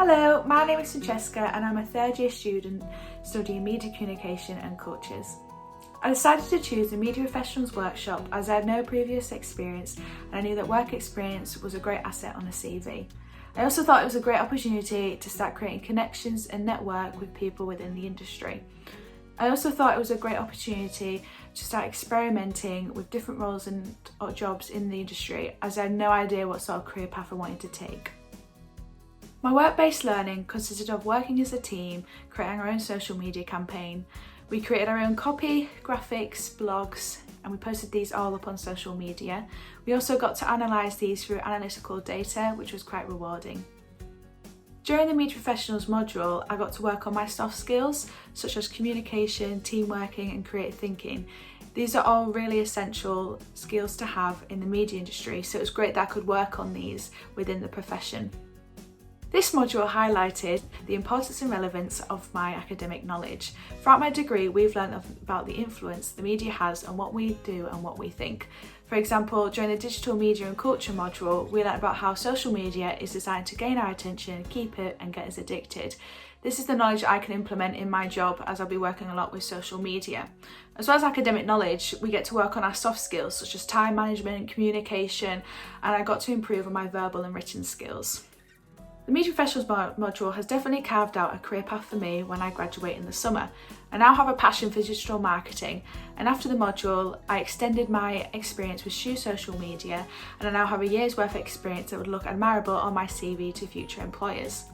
Hello, my name is Francesca and I'm a third year student studying media communication and cultures. I decided to choose the Media Professionals workshop as I had no previous experience and I knew that work experience was a great asset on a CV. I also thought it was a great opportunity to start creating connections and network with people within the industry. I also thought it was a great opportunity to start experimenting with different roles and jobs in the industry as I had no idea what sort of career path I wanted to take. My work-based learning consisted of working as a team, creating our own social media campaign. We created our own copy, graphics, blogs, and we posted these all up on social media. We also got to analyse these through analytical data, which was quite rewarding. During the Media Professionals module, I got to work on my soft skills, such as communication, team working, and creative thinking. These are all really essential skills to have in the media industry, so it was great that I could work on these within the profession. This module highlighted the importance and relevance of my academic knowledge. Throughout my degree, we've learned about the influence the media has on what we do and what we think. For example, during the digital media and culture module, we learned about how social media is designed to gain our attention, keep it, and get us addicted. This is the knowledge I can implement in my job as I'll be working a lot with social media. As well as academic knowledge, we get to work on our soft skills such as time management, communication, and I got to improve on my verbal and written skills. The Media Professionals module has definitely carved out a career path for me when I graduate in the summer. I now have a passion for digital marketing, and after the module I extended my experience with Shoe social media and I now have a year's worth of experience that would look admirable on my CV to future employers.